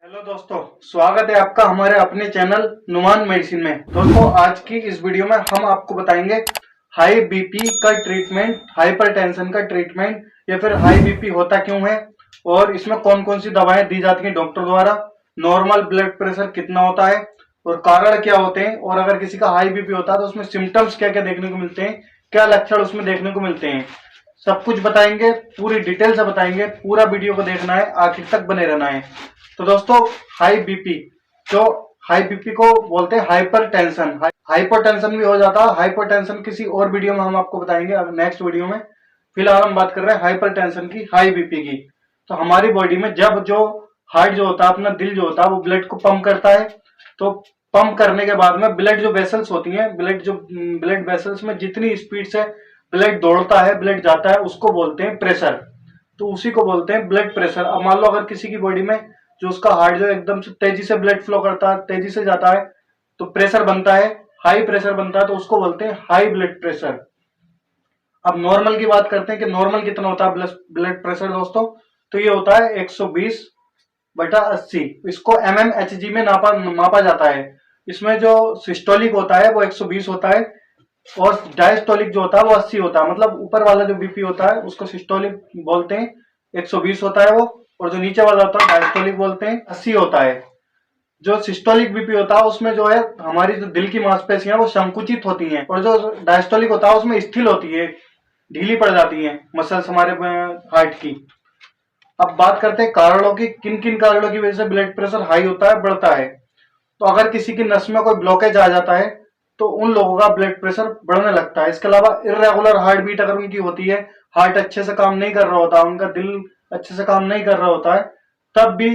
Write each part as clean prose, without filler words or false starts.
Hello दोस्तों, स्वागत है आपका हमारे अपने चैनल नुमान मेडिसिन में। दोस्तों, आज की इस वीडियो में हम आपको बताएंगे हाई बीपी का ट्रीटमेंट, हाइपरटेंशन का ट्रीटमेंट या फिर हाई बीपी होता क्यों है और इसमें कौन कौन सी दवाएं दी जाती हैं डॉक्टर द्वारा, नॉर्मल ब्लड प्रेशर कितना होता है और कारण क्या होते हैं, और अगर किसी का हाई बीपी होता है तो उसमें सिम्टम्स क्या क्या देखने को मिलते हैं, क्या लक्षण उसमें देखने को मिलते हैं, सब कुछ बताएंगे। पूरी डिटेल से बताएंगे। पूरा वीडियो को देखना है, आखिर तक बने रहना है। तो दोस्तों, हाई बीपी, जो हाई बीपी को बोलते हैं हाइपरटेंशन, हाइपरटेंशन भी हो जाता है। हाइपरटेंशन किसी और वीडियो में हम आपको बताएंगे, नेक्स्ट वीडियो में। फिलहाल हम बात कर रहे हैं हाइपरटेंशन की, हाई बीपी की। तो हमारी बॉडी में जब जो हार्ट जो होता है, अपना दिल जो होता है, वो ब्लड को पंप करता है। तो पंप करने के बाद में ब्लड जो वेसल्स होती हैं, ब्लड वेसल्स में जितनी स्पीड से ब्लड दौड़ता है, ब्लड जाता है, उसको बोलते हैं प्रेशर। तो उसी को बोलते हैं ब्लड प्रेशर। अब मान लो अगर किसी की बॉडी में जो उसका हार्ट जो एकदम से तेजी से ब्लड फ्लो करता है, तेजी से जाता है, तो प्रेशर बनता है, हाई प्रेशर बनता है, तो उसको बोलते हैं हाई ब्लड प्रेशर। अब नॉर्मल की बात करते हैं कि नॉर्मल कितना होता है ब्लड प्रेशर दोस्तों। तो ये होता है 120/80। इसको mmHg में मापा जाता है। इसमें जो सिस्टोलिक होता है वो 120 होता है और डायस्टोलिक जो होता है वो 80 होता है। मतलब ऊपर वाला जो बीपी होता है उसको सिस्टोलिक बोलते हैं, 120 होता है वो, और जो नीचे वाला होता है डायस्टोलिक बोलते हैं, 80 होता है। जो सिस्टोलिक बीपी होता है उसमें जो है हमारी जो दिल की मांसपेशियां वो संकुचित होती हैं, और जो डायस्टोलिक होता है उसमें स्थिर होती है, ढीली पड़ जाती है मसल्स हमारे हार्ट की। अब बात करते हैं कारणों की, किन किन कारणों की वजह से ब्लड प्रेशर हाई होता है, बढ़ता है। तो अगर किसी की नस में कोई ब्लॉकेज आ जाता है तो उन लोगों का ब्लड प्रेशर बढ़ने लगता है। इसके अलावा इर्रेगुलर हार्ट बीट अगर उनकी होती है, हार्ट अच्छे से काम नहीं कर रहा होता, उनका दिल अच्छे से काम नहीं कर रहा होता है, तब भी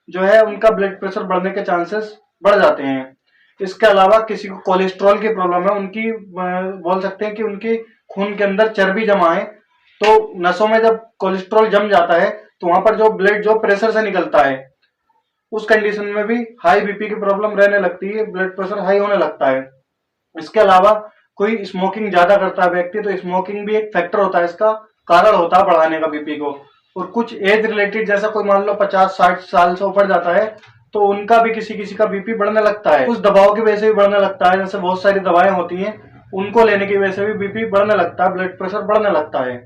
जो है उनका ब्लड प्रेशर बढ़ने के चांसेस बढ़ जाते हैं। इसके अलावा किसी को कोलेस्ट्रॉल की प्रॉब्लम है, उनकी बोल सकते हैं कि उनकी खून के अंदर चर्बी जमा है, तो नसों में जब कोलेस्ट्रॉल जम जाता है तो वहां पर जो ब्लड जो प्रेशर से निकलता है, उस कंडीशन में भी हाई बीपी की प्रॉब्लम रहने लगती है, ब्लड प्रेशर हाई होने लगता है। इसके अलावा कोई स्मोकिंग ज्यादा करता है व्यक्ति, तो स्मोकिंग भी एक फैक्टर होता है, इसका कारण होता है बढ़ाने का बीपी को। और कुछ एज रिलेटेड, जैसा कोई मान लो 50-60 साल से ऊपर जाता है तो उनका भी किसी किसी का बीपी बढ़ने लगता है, उस दबाव की वजह से भी बढ़ने लगता है। जैसे बहुत सारी दवाएं होती हैं, उनको लेने की वजह से भी बीपी बढ़ने लगता है, ब्लड प्रेशर बढ़ने लगता है।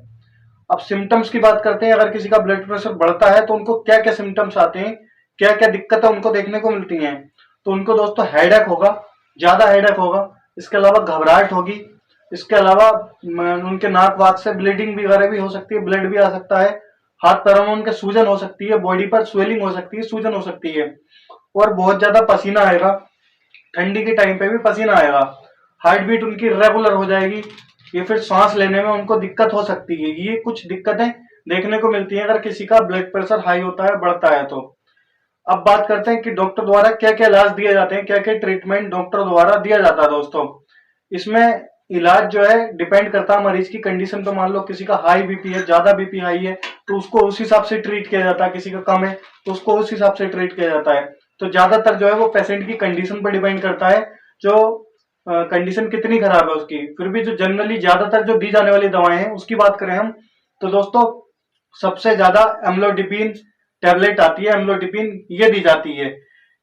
अब सिम्टम्स की बात करते हैं। अगर किसी का ब्लड प्रेशर बढ़ता है तो उनको क्या क्या सिम्टम्स आते हैं, क्या क्या दिक्कतें उनको देखने को मिलती हैं। तो उनको दोस्तों हेडेक होगा, ज्यादा हेडेक होगा। इसके अलावा घबराहट होगी। इसके अलावा उनके नाक वाक से ब्लीडिंग वगैरह भी हो सकती है, ब्लड भी आ सकता है। हाथ पैरों में उनके सूजन हो सकती है, बॉडी पर स्वेलिंग हो सकती है, सूजन हो सकती है, और बहुत ज्यादा पसीना आएगा। ठंडी के टाइम पे भी पसीना आएगा। हार्ट बीट उनकी रेगुलर हो जाएगी, ये फिर सांस लेने में उनको दिक्कत हो सकती है। ये कुछ दिक्कतें देखने को मिलती हैं अगर किसी का ब्लड प्रेशर हाई होता है, बढ़ता है तो। अब बात करते हैं कि डॉक्टर द्वारा क्या क्या इलाज दिए जाते हैं, क्या क्या ट्रीटमेंट डॉक्टर द्वारा दिया जाता है दोस्तों। इसमें इलाज जो है डिपेंड करता है मरीज की कंडीशन पे। मान लो किसी का हाई बीपी है, ज्यादा बीपी हाई है, तो उसको उस हिसाब से ट्रीट किया जाता है। किसी का कम है तो उसको उस हिसाब से ट्रीट किया जाता है। तो ज्यादातर जो है वो पेशेंट की कंडीशन पर डिपेंड करता है, जो कंडीशन कितनी खराब है उसकी। फिर भी जो जनरली ज्यादातर जो दी जाने वाली दवाएं हैं उसकी बात करें हम, तो दोस्तों सबसे ज्यादा एम्लोडिपिन टैबलेट आती है, एम्लोडिपिन ये दी जाती है।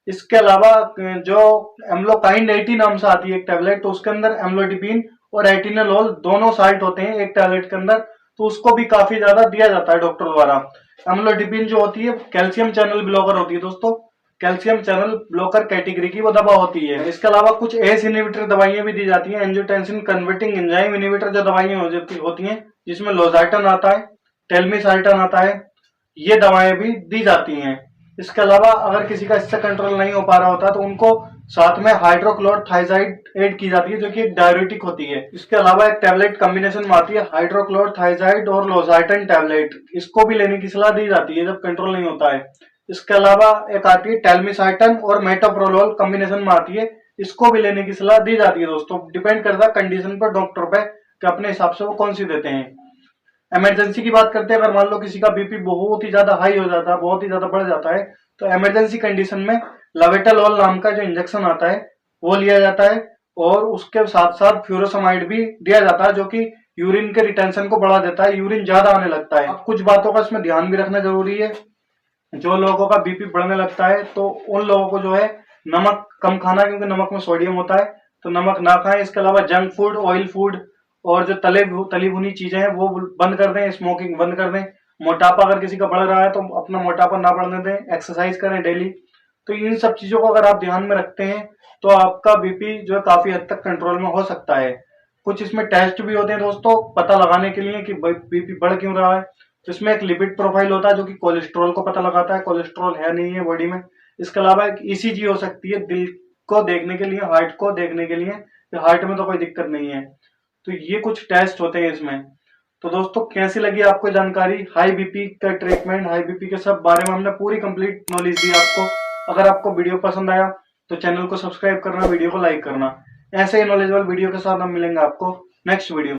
इसके अलावा जो एम्लोकाइंड 80 नाम से आती है एक टैबलेट, तो उसके अंदर एम्लोडिपिन और एटिनोलोल दोनों साल्ट होते हैं एक टैबलेट के अंदर, तो उसको भी काफी ज्यादा दिया जाता है डॉक्टर द्वारा। एम्लोडिपिन जो होती है कैल्शियम चैनल ब्लॉकर होती है दोस्तों, कैल्शियम चैनल ब्लॉकर कैटेगरी की वो दवा होती है। इसके अलावा कुछ एस इनहिबिटर दवाइयां भी दी जाती हैं, एंजियोटेंसिन कन्वर्टिंग एंजाइम इनहिबिटर जो दवाइयां होती हैं, जिसमें लोजार्टन आता है, टेलमिसार्टन आता है, ये दवाएं भी दी जाती हैं। इसके अलावा अगर किसी का इससे कंट्रोल नहीं हो पा रहा होता तो उनको साथ में हाइड्रोक्लोरथाइजाइड ऐड की जाती है, जो कि एक डाययूरेटिक होती है। इसके अलावा एक टैबलेट कॉम्बिनेशन में आती है, हाइड्रोक्लोरथाइजाइड और लोजार्टन टैबलेट, इसको भी लेने की सलाह दी जाती है जब कंट्रोल नहीं होता है। इसके अलावा एक आती है टेलमिसार्टन और मेटोप्रोलोल कॉम्बिनेशन में आती है, इसको भी लेने की सलाह दी जाती है दोस्तों। डिपेंड करता है कंडीशन पर, डॉक्टर पे, कि अपने हिसाब से वो कौन सी देते हैं। इमरजेंसी की बात करते हैं। अगर मान लो किसी का बीपी बहुत ही ज्यादा हाई हो जाता है, बहुत ही ज्यादा बढ़ जाता है, तो इमरजेंसी कंडीशन में लवेटालॉल नाम का जो इंजेक्शन आता है वो लिया जाता है, और उसके साथ साथ फ्यूरोसमाइड भी दिया जाता है, जो कि यूरिन के रिटेंशन को बढ़ा देता है, यूरिन ज्यादा आने लगता है। अब कुछ बातों का इसमें ध्यान भी रखना जरूरी है। जो लोगों का बीपी बढ़ने लगता है तो उन लोगों को जो है नमक कम खाना, क्योंकि नमक में सोडियम होता है, तो नमक ना खाएं। इसके अलावा जंक फूड, ऑयल फूड और जो तली भुनी चीजें हैं वो बंद कर दें, स्मोकिंग बंद कर दें। मोटापा अगर किसी का बढ़ रहा है तो अपना मोटापा ना बढ़ने दें, एक्सरसाइज करें डेली। तो इन सब चीजों को अगर आप ध्यान में रखते हैं तो आपका बीपी जो है काफी हद तक कंट्रोल में हो सकता है। कुछ इसमें टेस्ट भी होते हैं दोस्तों, पता लगाने के लिए कि बीपी बढ़ क्यों रहा है। तो इसमें एक लिपिड प्रोफाइल होता है जो कि कोलेस्ट्रॉल को पता लगाता है, कोलेस्ट्रॉल है नहीं है बॉडी में। इसके अलावा एक ईसीजी हो सकती है दिल को देखने के लिए, हार्ट को देखने के लिए, हार्ट में तो कोई दिक्कत नहीं है। तो ये कुछ टेस्ट होते हैं इसमें। तो दोस्तों कैसी लगी आपको जानकारी, हाई बीपी का ट्रीटमेंट, हाई बीपी के सब बारे में हमने पूरी कंप्लीट नॉलेज दी आपको। अगर आपको वीडियो पसंद आया तो चैनल को सब्सक्राइब करना, वीडियो को लाइक करना। ऐसे ही नॉलेजेबल वीडियो के साथ हम मिलेंगे आपको नेक्स्ट वीडियो।